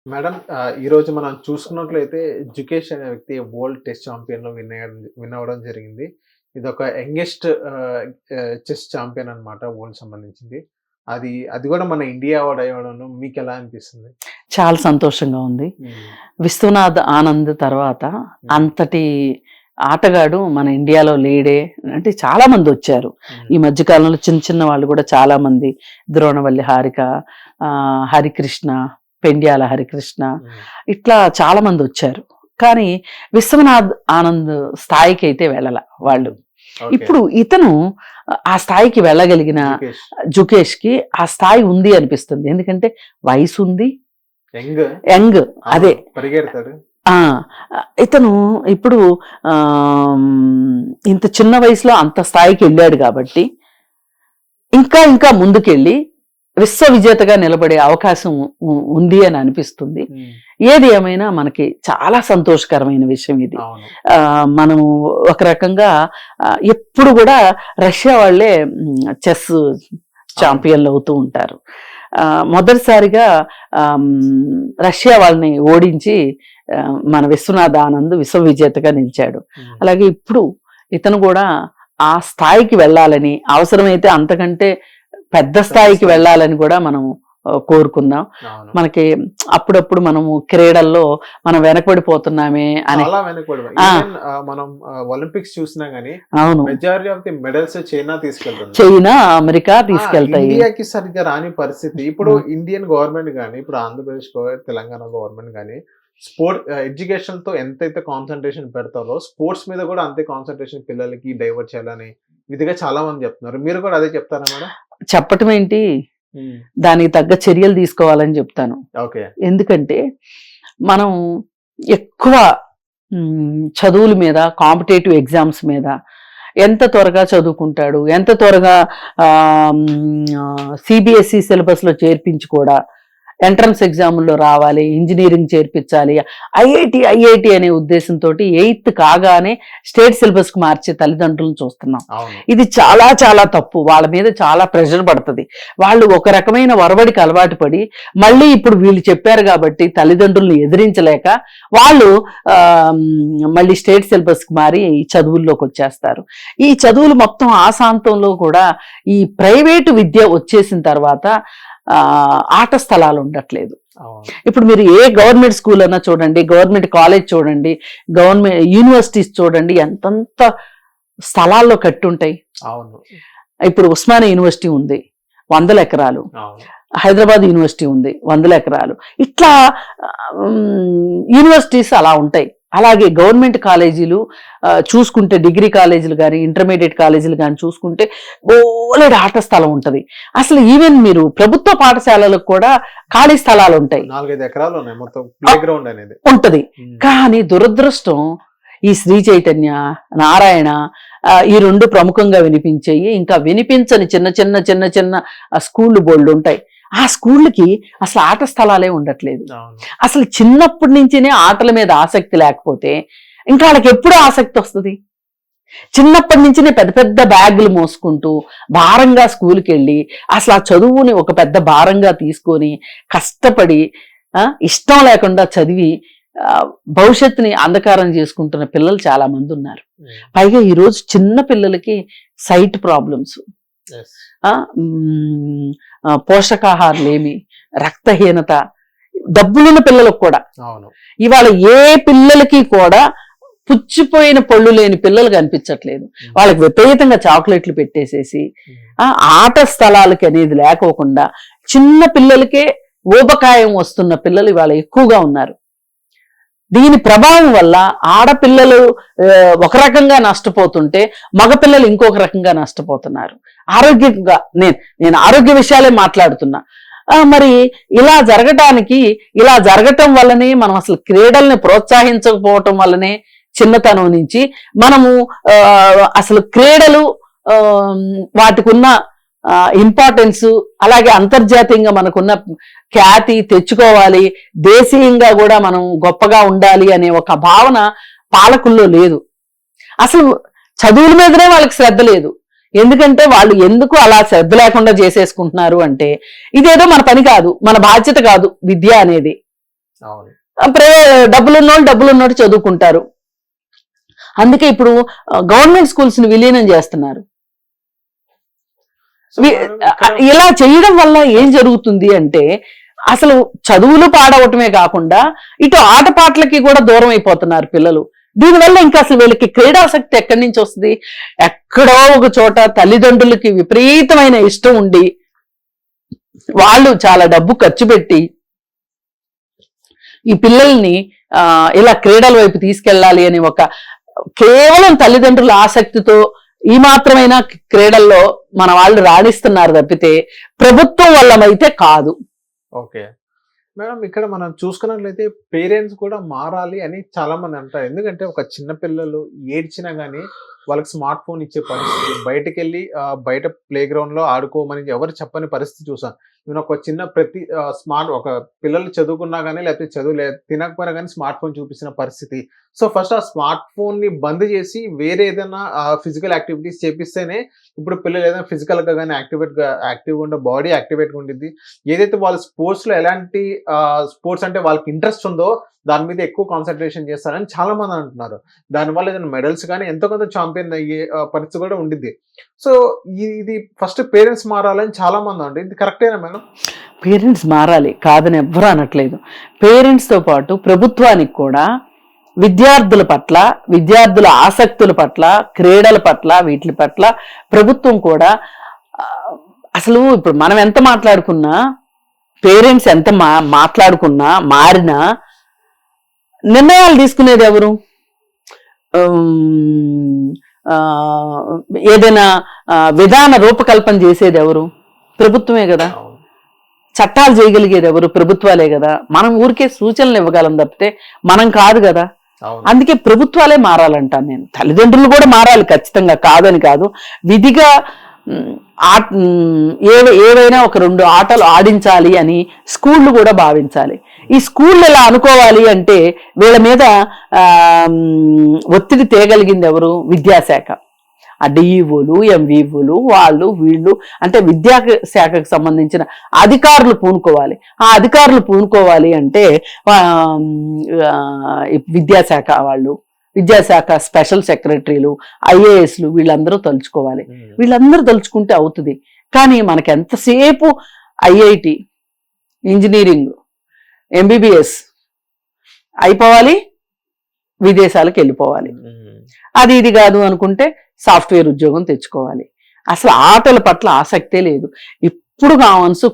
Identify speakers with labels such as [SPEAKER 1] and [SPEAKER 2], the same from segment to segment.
[SPEAKER 1] Madam ఈరోజు మనం చూసుకున్నట్లయితే జుకేష్ అనే వ్యక్తి వరల్డ్ టెస్ట్ ఛాంపియన్‌లో విన్ అవ్వడం జరిగింది. ఇదొక యంగెస్ట్ చెస్ ఛాంపియన్ అన్నమాట వరల్డ్ సంబంధించింది. అది కూడా మన ఇండియా వాడు అవ్వడంలో మీకెలా అనిపిస్తుంది?
[SPEAKER 2] చాలా సంతోషంగా ఉంది.
[SPEAKER 1] హ్మ్.
[SPEAKER 2] విశ్వనాథ్ ఆనంద్ తర్వాత అంతటి ఆటగాడు మన ఇండియాలో లేడే అంటే చాలా మంది వచ్చారు. ఈ
[SPEAKER 1] హ్మ్.
[SPEAKER 2] మధ్య కాలంలో చిన్న చిన్న వాళ్ళు కూడా చాలా మంది ద్రోణవల్లి హారిక, హరికృష్ణ, పెండ్యాల హరికృష్ణ
[SPEAKER 1] హ్మ్.
[SPEAKER 2] ఇట్లా చాలా మంది వచ్చారు. కానీ విశ్వనాథ్ ఆనంద్ స్థాయికి అయితే వెళ్ళల వాళ్ళు.
[SPEAKER 1] ఓకే.
[SPEAKER 2] ఇప్పుడు ఇతను ఆ స్థాయికి వెళ్ళగలిగిన
[SPEAKER 1] జుకేష్
[SPEAKER 2] జుకేష్‌కి ఆ స్థాయి ఉంది అనిపిస్తుంది. ఎందుకంటే వయసు ఉంది,
[SPEAKER 1] యంగ్.
[SPEAKER 2] యంగ్ అదే.
[SPEAKER 1] పరిగెడతాడు.
[SPEAKER 2] ఆ! ఇతను ఇప్పుడు ఇంత చిన్న వయసులో అంత స్థాయికి వెళ్ళాడు కాబట్టి ఇంకా ఇంకా ముందుకెళ్ళి విశ్వ విజేతగా నిలబడే అవకాశం ఉంది అని అనిపిస్తుంది.
[SPEAKER 1] హ్మ్.
[SPEAKER 2] ఏది ఏమైనా మనకి చాలా సంతోషకరమైన విషయం ఇది.
[SPEAKER 1] అవును.
[SPEAKER 2] మనం ఒక రకంగా ఎప్పుడు కూడా రష్యా వాళ్ళే చెస్ ఛాంపియన్లు అవుతూ ఉంటారు. మొదటిసారిగా రష్యా వాళ్ళని ఓడించి మన విశ్వనాథ్ ఆనంద్ విశ్వ విజేతగా నిలిచాడు.
[SPEAKER 1] హ్మ్.
[SPEAKER 2] అలాగే ఇప్పుడు ఇతను కూడా ఆ స్థాయికి వెళ్ళాలని, అవసరమైతే అంతకంటే పెద్ద స్థాయికి వెళ్ళాలని కూడా మనం కోరుకుందాం.
[SPEAKER 1] అవును.
[SPEAKER 2] మనకి అప్పుడప్పుడు మనము క్రీడల్లో మనం వెనకబడిపోతున్నామే అని.
[SPEAKER 1] చాలా వెనకబడి
[SPEAKER 2] ఆ!
[SPEAKER 1] ఈవెన్ మనం ఒలింపిక్స్ చూసినా గాని
[SPEAKER 2] అవును.
[SPEAKER 1] Majority of the medals China తీసుకెళ్తుంది.
[SPEAKER 2] చైనా, అమెరికా తీసుకెళ్తాయి.
[SPEAKER 1] ఇండియాకి సరిగ్గా రాని పరిస్థితి. ఇప్పుడు ఇండియన్ గవర్నమెంట్ గాని, ఇప్పుడు ఆంధ్రప్రదేశ్ తెలంగాణ గవర్నమెంట్ గాని ఎడ్యుకేషన్ తో ఎంతైతే కాన్సంట్రేషన్ పెడతారో స్పోర్ట్స్ మీద కూడా అంతే కాన్సంట్రేషన్ పిల్లలకి డైవర్ట్ చేయాలని విధిగా చాలా మంది చెప్తున్నారు. మీరు కూడా అదే చెప్తారా మేడం?
[SPEAKER 2] చెప్పటం ఏంటి, దానికి తగ్గ చర్యలు తీసుకోవాలని చెప్తాను.
[SPEAKER 1] ఓకే.
[SPEAKER 2] ఎందుకంటే మనం ఎక్కువ చదువుల మీద, కాంపిటేటివ్ ఎగ్జామ్స్ మీద ఎంత త్వరగా చదువుకుంటాడు, ఎంత త్వరగా సిబిఎస్ఈ సిలబస్లో చేర్పించి కూడా ఎంట్రన్స్ ఎగ్జాముల్లో రావాలి, ఇంజనీరింగ్ చేర్పించాలి, ఐఐటి అనే ఉద్దేశంతో 8th కాగానే స్టేట్ సిలబస్ కు మార్చే తల్లిదండ్రులను చూస్తున్నాం. ఇది చాలా చాలా తప్పు. వాళ్ళ మీద చాలా ప్రెషర్ పడుతుంది. వాళ్ళు ఒక రకమైన వరవడికి అలవాటు పడి మళ్ళీ ఇప్పుడు వీళ్ళు చెప్పారు కాబట్టి తల్లిదండ్రులను ఎదిరించలేక వాళ్ళు మళ్ళీ స్టేట్ సిలబస్ కు మారి ఈ చదువుల్లోకి వచ్చేస్తారు. ఈ చదువులు మొత్తం ఆశాంతంలో కూడా ఈ ప్రైవేటు విద్య వచ్చేసిన తర్వాత ఆట స్థలాలు ఉండట్లేదు. ఇప్పుడు మీరు ఏ గవర్నమెంట్ స్కూల్ అన్నా చూడండి, గవర్నమెంట్ కాలేజ్ చూడండి, గవర్నమెంట్ యూనివర్సిటీస్ చూడండి, ఎంతంత స్థలాల్లో కట్టుంటాయి. ఇప్పుడు ఉస్మానియా యూనివర్సిటీ ఉంది, 100 ఎకరాలు. హైదరాబాద్ యూనివర్సిటీ ఉంది, 100 ఎకరాలు. ఇట్లా యూనివర్సిటీస్ అలా ఉంటాయి. అలాగే గవర్నమెంట్ కాలేజీలు చూసుకుంటే, డిగ్రీ కాలేజీలు కానీ ఇంటర్మీడియట్ కాలేజీలు కానీ చూసుకుంటే బోలెడు ఆట స్థలం ఉంటుంది. అసలు ఈవెన్ మీరు ప్రభుత్వ పాఠశాలలకు కూడా ఖాళీ స్థలాలు ఉంటాయి,
[SPEAKER 1] 4-5 ఎకరాలు ఉన్నాయి మొత్తం ప్లే గ్రౌండ్ అనేది
[SPEAKER 2] ఉంటది. కానీ దురదృష్టం ఈ శ్రీ చైతన్య, నారాయణ ఈ 2 ప్రముఖంగా వినిపించేయి. ఇంకా వినిపించని చిన్న చిన్న చిన్న చిన్న స్కూళ్ళు బోల్డ్ ఉంటాయి. ఆ స్కూళ్ళకి అసలు ఆట స్థలాలే ఉండట్లేదు. అసలు చిన్నప్పటి నుంచినే ఆటల మీద ఆసక్తి లేకపోతే ఇంకా వాళ్ళకి ఎప్పుడు ఆసక్తి వస్తుంది? చిన్నప్పటి నుంచినే పెద్ద పెద్ద బ్యాగులు మోసుకుంటూ భారంగా స్కూల్కి వెళ్ళి అసలు ఆ చదువుని ఒక పెద్ద భారంగా తీసుకొని కష్టపడి ఇష్టం లేకుండా చదివి భవిష్యత్తుని అంధకారం చేసుకుంటున్న పిల్లలు చాలా మంది ఉన్నారు. పైగా ఈరోజు చిన్న పిల్లలకి సైట్ ప్రాబ్లమ్స్, పోషకాహారలేమి, రక్తహీనత, డబ్బులున్న పిల్లలకు కూడా. ఇవాళ ఏ పిల్లలకి కూడా పుచ్చిపోయిన పళ్ళు లేని పిల్లలు కనిపించట్లేదు. వాళ్ళకి విపరీతంగా చాక్లెట్లు పెట్టేసేసి ఆట స్థలాలకి అనేది లేకోకుండా చిన్న పిల్లలకే ఊబకాయం వస్తున్న పిల్లలు ఇవాళ ఎక్కువగా ఉన్నారు. దీని ప్రభావం వల్ల ఆడపిల్లలు ఒక రకంగా నష్టపోతుంటే మగపిల్లలు ఇంకొక రకంగా నష్టపోతున్నారు. ఆరోగ్యంగా నేను ఆరోగ్య విషయాలే మాట్లాడుతున్నా. మరి ఇలా జరగటం వల్లనే మనం అసలు క్రీడల్ని ప్రోత్సహించకపోవటం వల్లనే చిన్నతనం నుంచి మనము అసలు క్రీడలు వాటికున్న ఇంపార్టెన్స్, అలాగే అంతర్జాతీయంగా మనకున్న ఖ్యాతి తెచ్చుకోవాలి, దేశీయంగా కూడా మనం గొప్పగా ఉండాలి అనే ఒక భావన పాలకుల్లో లేదు. అసలు చదువుల మీదనే వాళ్ళకి శ్రద్ధ లేదు. ఎందుకంటే వాళ్ళు ఎందుకు అలా శ్రద్ధ లేకుండా చేసేసుకుంటున్నారు అంటే ఇదేదో మన పని కాదు, మన బాధ్యత కాదు విద్య అనేది.
[SPEAKER 1] అవును.
[SPEAKER 2] డబ్బులు ఉన్నోడు చదువుకుంటారు. అందుకే ఇప్పుడు గవర్నమెంట్ స్కూల్స్ ని విలీనం చేస్తున్నారు.
[SPEAKER 1] సో మేడం ఇక్కడ
[SPEAKER 2] ఇలా చేయడం వల్ల ఏం జరుగుతుంది అంటే అసలు చదువులు పాడవటమే కాకుండా ఇటు ఆటపాటలకి కూడా దూరం అయిపోతున్నారు పిల్లలు. దీనివల్ల ఇంకా అసలు వీళ్ళకి క్రీడాశక్తి ఎక్కడి నుంచి వస్తుంది? ఎక్కడో ఒక చోట తల్లిదండ్రులకి విపరీతమైన ఇష్టం ఉండి వాళ్ళు చాలా డబ్బు ఖర్చు పెట్టి ఈ పిల్లల్ని ఇలా క్రీడల వైపు తీసుకెళ్ళాలి అని ఒక కేవలం తల్లిదండ్రుల ఆసక్తితో ఈ మాత్రమైనా క్రీడల్లో మన వాళ్ళు రాణిస్తున్నారు తప్పితే ప్రభుత్వం వల్లమైతే కాదు.
[SPEAKER 1] ఓకే మేడం, ఇక్కడ మనం చూసుకున్నట్లయితే పేరెంట్స్ కూడా మారాలి అని చాలా మంది అంటారు. ఎందుకంటే ఒక చిన్న పిల్లలు ఏడ్చినా గానీ వాళ్ళకి స్మార్ట్ ఫోన్ ఇచ్చే పరిస్థితి, బయటకు వెళ్ళి బయట ప్లే గ్రౌండ్ లో ఆడుకోమని ఎవరు చెప్పని పరిస్థితి చూసాం. నేను ఒక చిన్న ప్రతి ఒక పిల్లలు చదువుకున్నా కానీ లేకపోతే తినకపోయినా కానీ స్మార్ట్ ఫోన్ చూపించిన పరిస్థితి. సో ఫస్ట్ ఆ స్మార్ట్ ఫోన్ ని బంద్ చేసి వేరే ఏదైనా ఫిజికల్ యాక్టివిటీస్ చేపిస్తేనే ఇప్పుడు పిల్లలు ఏదైనా ఫిజికల్ గా కానీ యాక్టివ్గా ఉండే బాడీ యాక్టివేట్ గా ఉండిద్ది. ఏదైతే వాళ్ళు స్పోర్ట్స్ లో ఎలాంటి స్పోర్ట్స్ అంటే వాళ్ళకి ఇంట్రెస్ట్ ఉందో దాని మీద ఎక్కువ కాన్సన్ట్రేషన్ చేస్తారని చాలా మంది అంటున్నారు. దానివల్ల ఏదైనా మెడల్స్ కానీ ఎంతో కొంత ఛాంపియన్ అయ్యే పరిస్థితి కూడా ఉండిద్ది. సో ఇది ఫస్ట్ పేరెంట్స్ మారాలని చాలా మంది అంటారు. ఇది కరెక్టేనా మేడం?
[SPEAKER 2] పేరెంట్స్ మారాలి కాదని ఎవ్వరూ అనట్లేదు. పేరెంట్స్ తో పాటు ప్రభుత్వానికి కూడా విద్యార్థుల పట్ల, విద్యార్థుల ఆసక్తుల పట్ల, క్రీడల పట్ల, వీటి పట్ల ప్రభుత్వం కూడా అసలు ఇప్పుడు మనం ఎంత మాట్లాడుకున్నా, పేరెంట్స్ ఎంత మాట్లాడుకున్నా, మారినా నిర్ణయాలు తీసుకునేది ఎవరు? ఏదైనా విధాన రూపకల్పన చేసేది ఎవరు? ప్రభుత్వమే కదా. చట్టాలు చేయగలిగేది ఎవరు? ప్రభుత్వాలే కదా. మనం ఊరికే సూచనలు ఇవ్వగలం తప్పితే మనం కాదు కదా. అందుకే ప్రభుత్వాలే మారాలంటాను నేను. తల్లిదండ్రులు కూడా మారాలి ఖచ్చితంగా, కాదని కాదు. విధిగా ఏవైనా ఒక 2 ఆటలు ఆడించాలి అని స్కూళ్ళు కూడా భావించాలి. ఈ స్కూళ్ళు ఎలా అనుకోవాలి అంటే వీళ్ళ మీద ఒత్తిడి తేగలిగింది ఎవరు? విద్యాశాఖ. ఆ డిఈఓలు, ఎంవిఓలు, వాళ్ళు వీళ్ళు అంటే విద్యాశాఖకు సంబంధించిన అధికారులు పూనుకోవాలి. ఆ అధికారులు పూనుకోవాలి అంటే విద్యాశాఖ వాళ్ళు, విద్యాశాఖ స్పెషల్ సెక్రటరీలు, ఐఏఎస్లు వీళ్ళందరూ తలుచుకోవాలి. వీళ్ళందరూ తలుచుకుంటే అవుతుంది. కానీ మనకి ఎంతసేపు ఐఐటి, ఇంజనీరింగ్, ఎంబీబీఎస్ అయిపోవాలి, విదేశాలకు వెళ్ళిపోవాలి. అది ఇది కాదు అనుకుంటే సాఫ్ట్వేర్ ఉద్యోగం తెచ్చుకోవాలి. అసలు ఆటల పట్ల ఆసక్తే లేదు. ఇప్పుడు కావచ్చు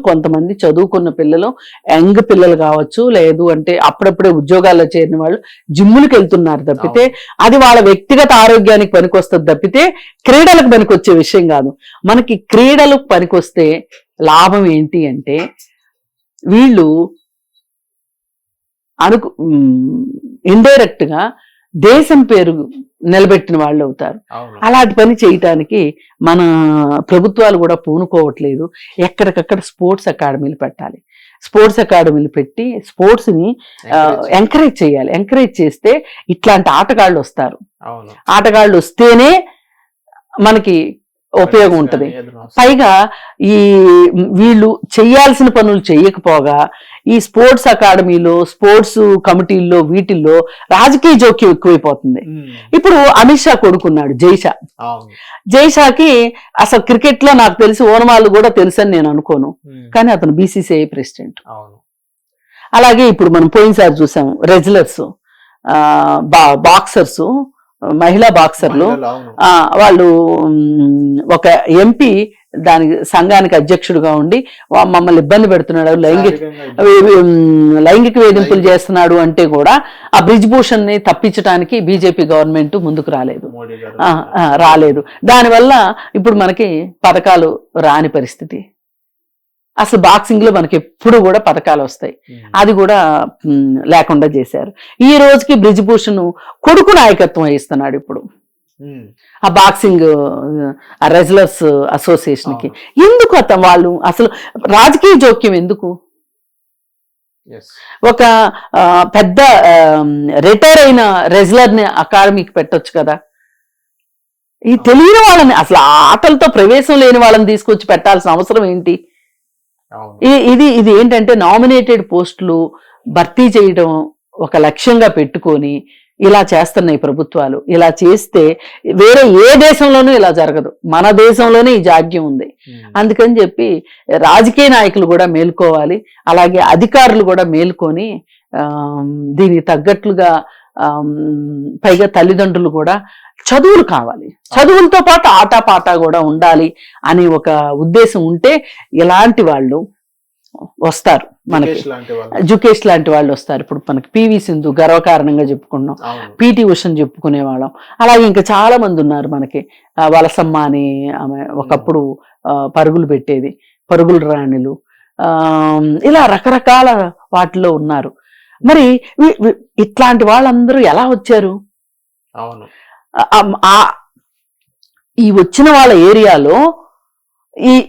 [SPEAKER 2] కొంతమంది చదువుకున్న పిల్లలు, యంగ్ పిల్లలు కావచ్చు, లేదు అంటే అప్పుడప్పుడే ఉద్యోగాల్లో చేరిన వాళ్ళు జిమ్ములకు వెళ్తున్నారు తప్పితే అది వాళ్ళ వ్యక్తిగత ఆరోగ్యానికి పనికొస్తుంది తప్పితే క్రీడలకు పనికొచ్చే విషయం కాదు. మనకి క్రీడలకు పనికొస్తే లాభం ఏంటి అంటే వీళ్ళు ఇండైరెక్ట్ గా దేశం పేరు నిలబెట్టిన వాళ్ళు అవుతారు. అలాంటి పని చేయటానికి మన ప్రభుత్వాలు కూడా పూనుకోవట్లేదు. ఎక్కడికక్కడ స్పోర్ట్స్ అకాడమీలు పెట్టాలి. స్పోర్ట్స్ అకాడమీలు పెట్టి స్పోర్ట్స్ ని ఎంకరేజ్ చేయాలి. ఎంకరేజ్ చేస్తే ఇట్లాంటి ఆటగాళ్ళు వస్తారు. ఆటగాళ్ళు వస్తేనే మనకి ఉపయోగం ఉంటుంది. పైగా ఈ వీళ్ళు చేయాల్సిన పనులు చేయకపోగా ఈ స్పోర్ట్స్ అకాడమీలో, స్పోర్ట్స్ కమిటీల్లో, వీటిల్లో రాజకీయ జోక్యం ఎక్కువైపోతుంది. ఇప్పుడు అమిత్ షా కొడుకున్నాడు జైషాకి అసలు క్రికెట్ లో నాకు తెలిసి ఓనమాలు కూడా తెలుసు అని నేను అనుకోను. కానీ అతను బీసీసీఐ ప్రెసిడెంట్. అలాగే ఇప్పుడు మనం పోయినసారి చూసాము రెజ్లర్స్, బాక్సర్స్, మహిళా బాక్సర్లు, వాళ్ళు ఒక ఎంపీ దానికి సంఘానికి అధ్యక్షుడుగా ఉండి మమ్మల్ని ఇబ్బంది పెడుతున్నాడు, లైంగిక వేధింపులు చేస్తున్నాడు అంటే కూడా ఆ బ్రిజ్ భూషణ్ ని తప్పించడానికి బీజేపీ గవర్నమెంట్ ముందుకు రాలేదు. దానివల్ల ఇప్పుడు మనకి పథకాలు రాని పరిస్థితి. అసలు బాక్సింగ్ లో మనకి ఎప్పుడు కూడా పథకాలు వస్తాయి, అది కూడా లేకుండా చేశారు. ఈ రోజుకి బ్రిజ్ భూషణ్ కొడుకు నాయకత్వం వహిస్తున్నాడు ఇప్పుడు ఆ బాక్సింగ్ రెజ్లర్స్ అసోసియేషన్ కి. ఎందుకు వాళ్ళు అసలు రాజకీయ జోక్యం ఎందుకు? ఒక పెద్ద రిటైర్ అయిన రెజ్లర్ ని అకాడమీకి పెట్టొచ్చు కదా. ఈ తెలియని వాళ్ళని, అసలు ఆటలతో ప్రవేశం లేని వాళ్ళని తీసుకొచ్చి పెట్టాల్సిన అవసరం ఏంటి? ఇది ఏంటంటే నామినేటెడ్ పోస్టులు భర్తీ చేయడం ఒక లక్ష్యంగా పెట్టుకొని ఇలా చేస్తున్నాయి ప్రభుత్వాలు. ఇలా చేస్తే వేరే ఏ దేశంలోనూ ఇలా జరగదు, మన దేశంలోనే ఈ జాడ్యం ఉంది. అందుకని చెప్పి రాజకీయ నాయకులు కూడా మేల్కోవాలి, అలాగే అధికారులు కూడా మేల్కొని దీనికి తగ్గట్లుగా పైగా తల్లిదండ్రులు కూడా చదువులు కావాలి, చదువులతో పాటు ఆటపాట కూడా ఉండాలి అనే ఒక ఉద్దేశం ఉంటే ఇలాంటి వాళ్ళు వస్తారు మనకి. జుకేష్ లాంటి వాళ్ళు వస్తారు. ఇప్పుడు మనకి పివి సింధు గర్వకారణంగా చెప్పుకున్నాం, పిటి ఉషని చెప్పుకునే వాళ్ళం. అలాగే ఇంకా చాలా మంది ఉన్నారు మనకి. వలసమ్మ అని ఆమె ఒకప్పుడు పరుగులు పెట్టేది, పరుగులు రాణిలు, ఇలా రకరకాల వాటిలో ఉన్నారు. మరి ఇట్లాంటి వాళ్ళందరూ ఎలా వచ్చారు?
[SPEAKER 1] అవును,
[SPEAKER 2] ఈ వచ్చిన వాళ్ళ ఏరియాలో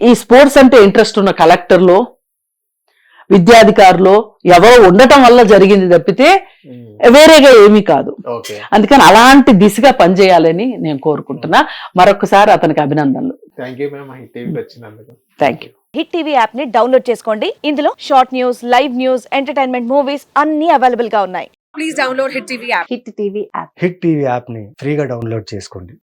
[SPEAKER 2] ఈ స్పోర్ట్స్ అంటే ఇంట్రెస్ట్ ఉన్న కలెక్టర్లో, విద్యాధికారులు ఎవరో ఉండటం వల్ల జరిగింది తప్పితే వేరేగా ఏమీ కాదు. అందుకని అలాంటి దిశగా పనిచేయాలని నేను కోరుకుంటున్నా. మరొకసారి అతనికి అభినందనలు. Thank you.
[SPEAKER 3] Hit TV app ని డౌన్లోడ్ చేసుకోండి. ఇందులో short news, live news, entertainment movies అన్ని అవైలబుల్ గా ఉన్నాయి. Please download hit TV app.
[SPEAKER 4] Hit TV app ని ఫ్రీగా డౌన్లోడ్ చేసుకోండి.